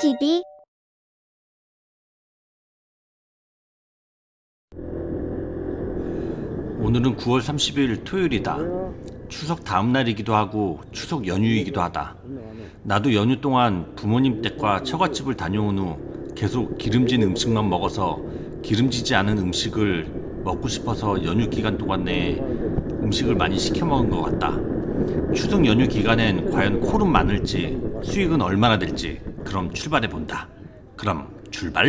TV. 오늘은 9월 30일 토요일이다. 추석 다음날이기도 하고 추석 연휴이기도 하다. 나도 연휴 동안 부모님 댁과 처갓집을 다녀온 후 계속 기름진 음식만 먹어서 기름지지 않은 음식을 먹고 싶어서 연휴 기간 동안 내에 음식을 많이 시켜 먹은 것 같다. 추석 연휴 기간엔 과연 콜은 많을지 수익은 얼마나 될지 그럼 출발해 본다. 그럼 출발!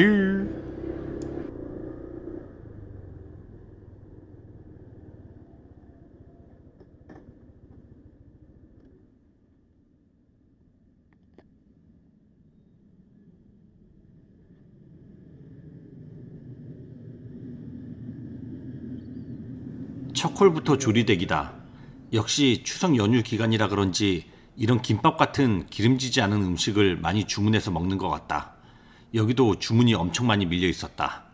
첫 콜부터 조리대기다. 역시 추석 연휴 기간이라 그런지 이런 김밥 같은 기름지지 않은 음식을 많이 주문해서 먹는 것 같다. 여기도 주문이 엄청 많이 밀려 있었다.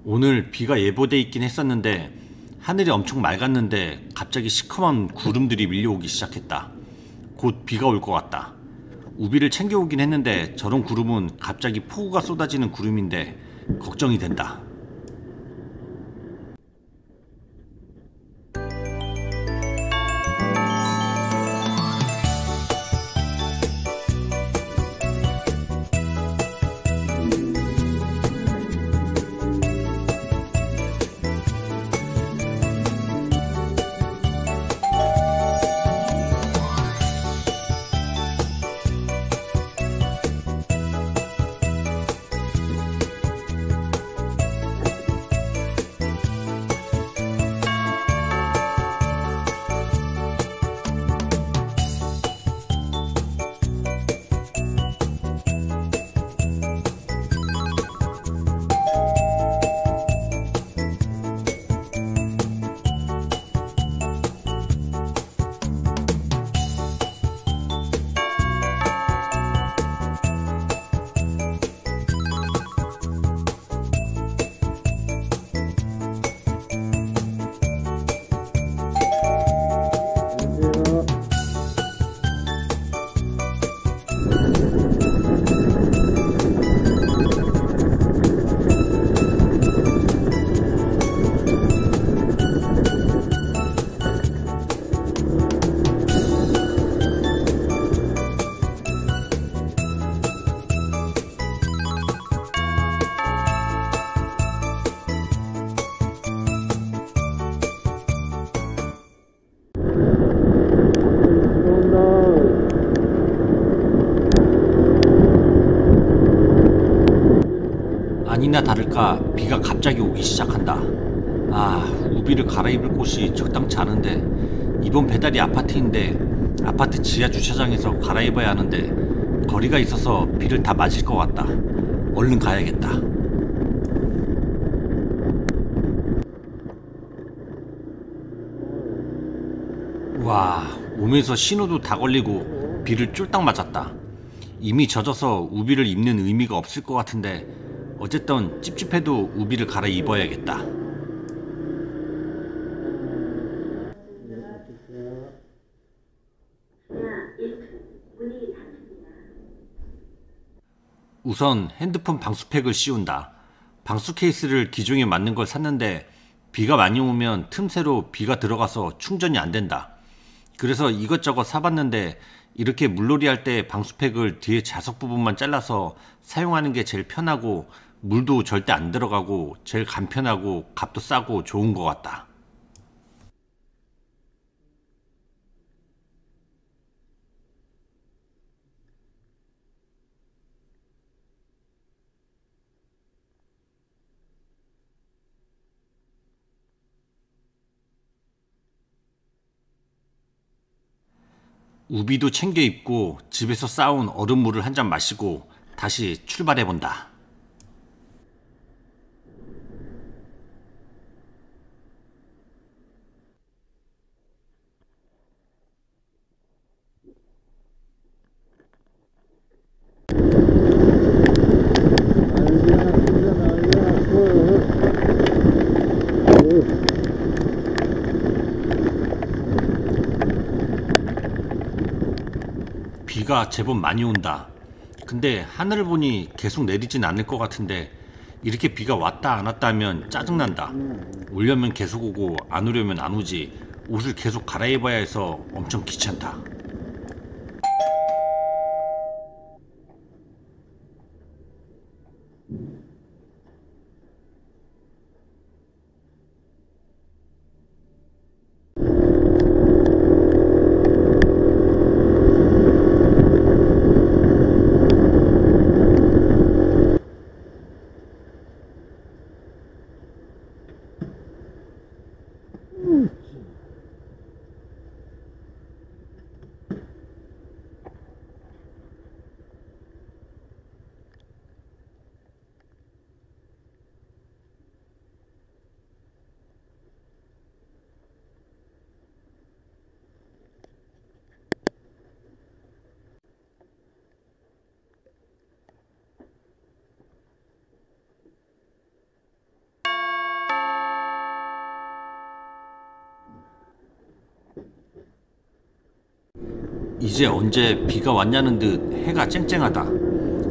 오늘 비가 예보돼 있긴 했었는데 하늘이 엄청 맑았는데 갑자기 시커먼 구름들이 밀려오기 시작했다. 곧 비가 올 것 같다. 우비를 챙겨오긴 했는데 저런 구름은 갑자기 폭우가 쏟아지는 구름인데 걱정이 된다. 아니나 다를까 비가 갑자기 오기 시작한다. 우비를 갈아입을 곳이 적당치 않은데 이번 배달이 아파트인데 아파트 지하 주차장에서 갈아입어야 하는데 거리가 있어서 비를 다 맞을 것 같다. 얼른 가야겠다. 와, 오면서 신호도 다 걸리고 비를 쫄딱 맞았다. 이미 젖어서 우비를 입는 의미가 없을 것 같은데 어쨌든 찝찝해도 우비를 갈아입어야겠다. 우선 핸드폰 방수팩을 씌운다. 방수 케이스를 기종에 맞는 걸 샀는데 비가 많이 오면 틈새로 비가 들어가서 충전이 안 된다. 그래서 이것저것 사봤는데 이렇게 물놀이 할 때 방수팩을 뒤에 자석 부분만 잘라서 사용하는 게 제일 편하고 물도 절대 안 들어가고 제일 간편하고 값도 싸고 좋은 것 같다. 우비도 챙겨 입고 집에서 싸온 얼음물을 한 잔 마시고 다시 출발해본다. 비가 제법 많이 온다. 근데 하늘을 보니 계속 내리진 않을 것 같은데 이렇게 비가 왔다 안 왔다 하면 짜증난다. 오려면 계속 오고 안 오려면 안 오지. 옷을 계속 갈아입어야 해서 엄청 귀찮다. 이제 언제 비가 왔냐는 듯 해가 쨍쨍하다.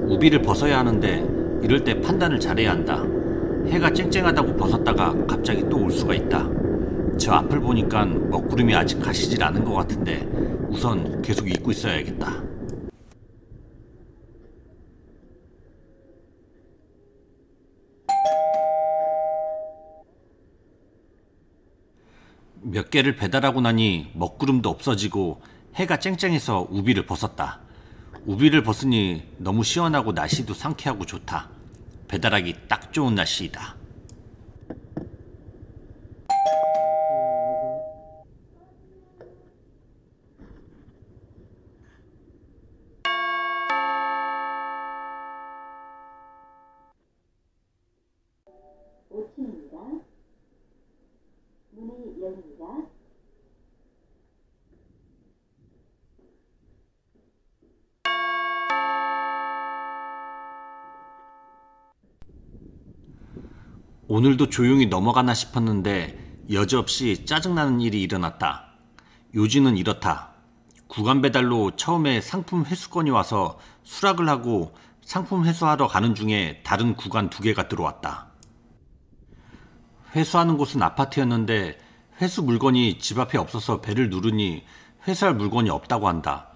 우비를 벗어야 하는데 이럴 때 판단을 잘해야 한다. 해가 쨍쨍하다고 벗었다가 갑자기 또 올 수가 있다. 저 앞을 보니까 먹구름이 아직 가시질 않은 것 같은데 우선 계속 입고 있어야겠다. 몇 개를 배달하고 나니 먹구름도 없어지고 해가 쨍쨍해서 우비를 벗었다. 우비를 벗으니 너무 시원하고 날씨도 상쾌하고 좋다. 배달하기 딱 좋은 날씨이다. 문이 열립니다. 오늘도 조용히 넘어가나 싶었는데 여지없이 짜증나는 일이 일어났다. 요지는 이렇다. 구간 배달로 처음에 상품 회수건이 와서 수락을 하고 상품 회수하러 가는 중에 다른 구간 2개가 들어왔다. 회수하는 곳은 아파트였는데 회수 물건이 집 앞에 없어서 배를 누르니 회수할 물건이 없다고 한다.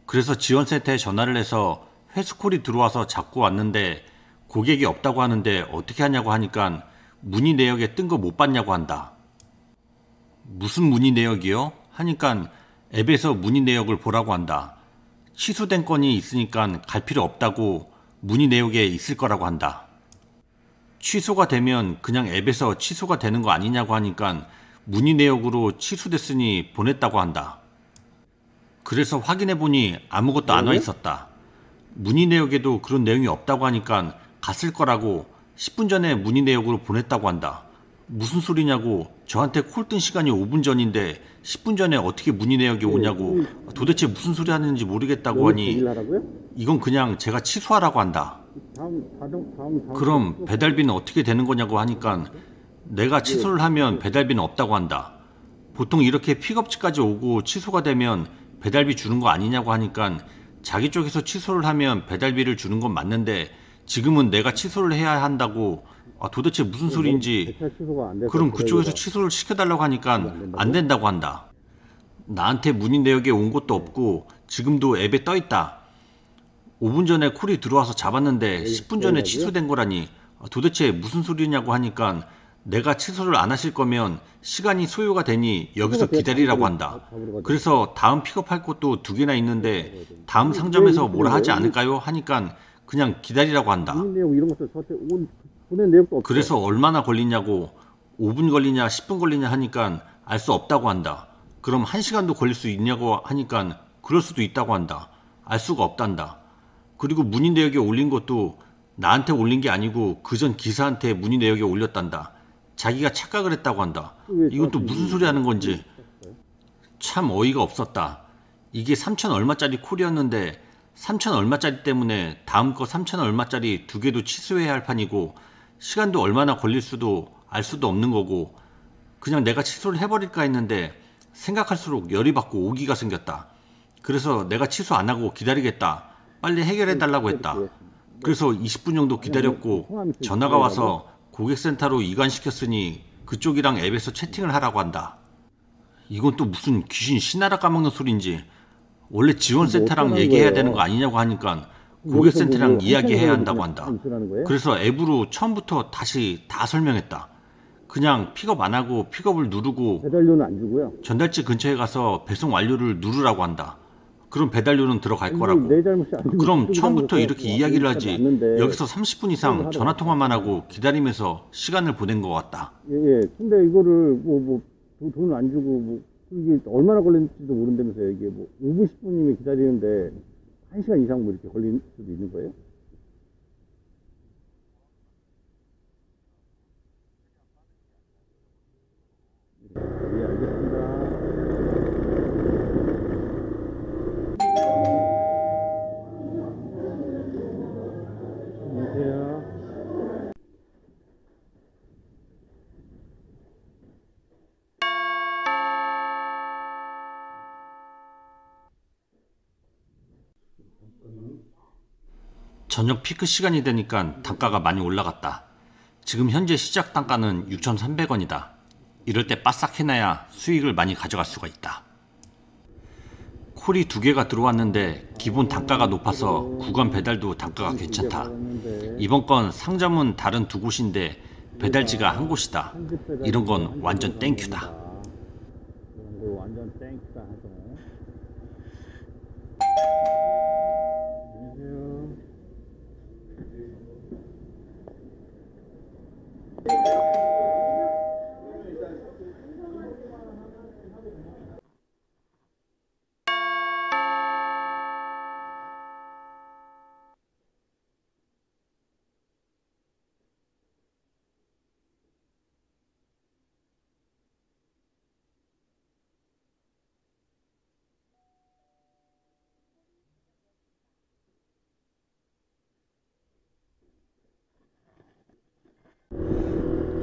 그래서 지원센터에 전화를 해서 회수콜이 들어와서 잡고 왔는데 고객이 없다고 하는데 어떻게 하냐고 하니까 문의 내역에 뜬 거 못 봤냐고 한다. 무슨 문의 내역이요? 하니까 앱에서 문의 내역을 보라고 한다. 취소된 건이 있으니까 갈 필요 없다고 문의 내역에 있을 거라고 한다. 취소가 되면 그냥 앱에서 취소가 되는 거 아니냐고 하니까 문의 내역으로 취소됐으니 보냈다고 한다. 그래서 확인해보니 아무것도 안 와 있었다. 문의 내역에도 그런 내용이 없다고 하니까 갔을 거라고 10분 전에 문의 내역으로 보냈다고 한다. 무슨 소리냐고. 저한테 콜 뜬 시간이 5분 전인데 10분 전에 어떻게 문의 내역이 오냐고. 도대체 무슨 소리 하는지 모르겠다고 하니 이건 그냥 제가 취소하라고 한다. 그럼 배달비는 어떻게 되는 거냐고 하니까 내가 취소를 하면 배달비는 없다고 한다. 보통 이렇게 픽업지까지 오고 취소가 되면 배달비 주는 거 아니냐고 하니까 자기 쪽에서 취소를 하면 배달비를 주는 건 맞는데 지금은 내가 취소를 해야 한다고. 도대체 무슨 소리인지. 그럼 그쪽에서 취소를 시켜달라고 하니까 안 된다고 한다. 나한테 문의 내역에 온 것도 없고 지금도 앱에 떠있다. 5분 전에 콜이 들어와서 잡았는데 10분 전에 취소된 거라니. 도대체 무슨 소리냐고 하니까 내가 취소를 안 하실 거면 시간이 소요가 되니 여기서 기다리라고 한다. 그래서 다음 픽업할 곳도 2개나 있는데 다음 상점에서 뭐라 하지 않을까요? 하니까 그냥 기다리라고 한다. 그래서 얼마나 걸리냐고. 5분 걸리냐 10분 걸리냐 하니까 알 수 없다고 한다. 그럼 1시간도 걸릴 수 있냐고 하니까 그럴 수도 있다고 한다. 알 수가 없단다. 그리고 문의 내역에 올린 것도 나한테 올린 게 아니고 그전 기사한테 문의 내역에 올렸단다. 자기가 착각을 했다고 한다. 이건 또 무슨 소리 하는 건지. 참 어이가 없었다. 이게 3천 얼마짜리 콜이었는데 3천 얼마짜리 때문에 다음 거 3천 얼마짜리 2개도 취소해야 할 판이고 시간도 얼마나 걸릴 수도 알 수도 없는 거고 그냥 내가 취소를 해버릴까 했는데 생각할수록 열이 받고 오기가 생겼다. 그래서 내가 취소 안 하고 기다리겠다. 빨리 해결해 달라고 했다. 그래서 20분 정도 기다렸고 전화가 와서 고객센터로 이관시켰으니 그쪽이랑 앱에서 채팅을 하라고 한다. 이건 또 무슨 귀신 신하라 까먹는 소린지. 원래 지원센터랑 얘기해야 되는 거 아니냐고 하니까 고객센터랑 이야기해야 한다고 한다. 그래서 앱으로 처음부터 다시 다 설명했다. 그냥 픽업 안 하고 픽업을 누르고 배달료는 안 주고요. 전달지 근처에 가서 배송 완료를 누르라고 한다. 그럼 배달료는 들어갈 거라고. 내 잘못이 아니고 그럼 처음부터 이렇게 이야기를 하지. 여기서 30분 이상 전화통화만 하고 기다리면서 시간을 보낸 것 같다. 예. 근데 이거를 돈을 안 주고 이게 얼마나 걸렸는지도 모른다면서요. 이게 5분 10분이면 기다리는데 1시간 이상 이렇게 걸릴 수도 있는 거예요? 예, 알겠습니다. 안녕하세요. 저녁 피크 시간이 되니까 단가가 많이 올라갔다. 지금 현재 시작 단가는 6,300원이다. 이럴 때 바싹 해놔야 수익을 많이 가져갈 수가 있다. 콜이 2개가 들어왔는데 기본 단가가 높아서 구간 배달도 단가가 괜찮다. 이번 건 상점은 다른 2곳인데 배달지가 한 곳이다. 이런 건 완전 땡큐다. 완전 땡큐다 하죠.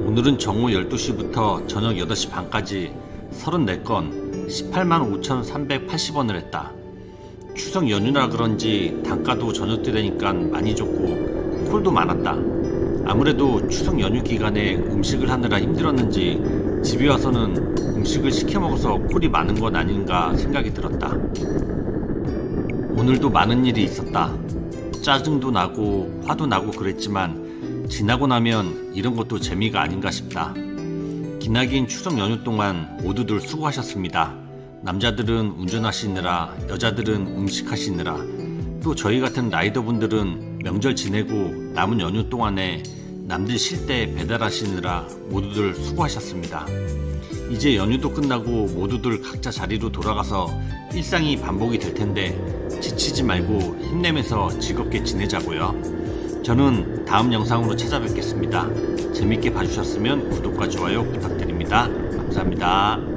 오늘은 정오 12시부터 저녁 8시 반까지 34건 185,380원을 했다. 추석 연휴라 그런지 단가도 저녁 때 되니까 많이 줬고 콜도 많았다. 아무래도 추석 연휴 기간에 음식을 하느라 힘들었는지 집에 와서는 음식을 시켜 먹어서 콜이 많은 건 아닌가 생각이 들었다. 오늘도 많은 일이 있었다. 짜증도 나고 화도 나고 그랬지만 지나고 나면 이런 것도 재미가 아닌가 싶다. 기나긴 추석 연휴 동안 모두들 수고하셨습니다. 남자들은 운전하시느라, 여자들은 음식하시느라, 또 저희 같은 라이더분들은 명절 지내고 남은 연휴 동안에 남들 쉴 때 배달하시느라 모두들 수고하셨습니다. 이제 연휴도 끝나고 모두들 각자 자리로 돌아가서 일상이 반복이 될 텐데 지치지 말고 힘내면서 즐겁게 지내자고요. 저는 다음 영상으로 찾아뵙겠습니다. 재밌게 봐주셨으면 구독과 좋아요 부탁드립니다. 감사합니다.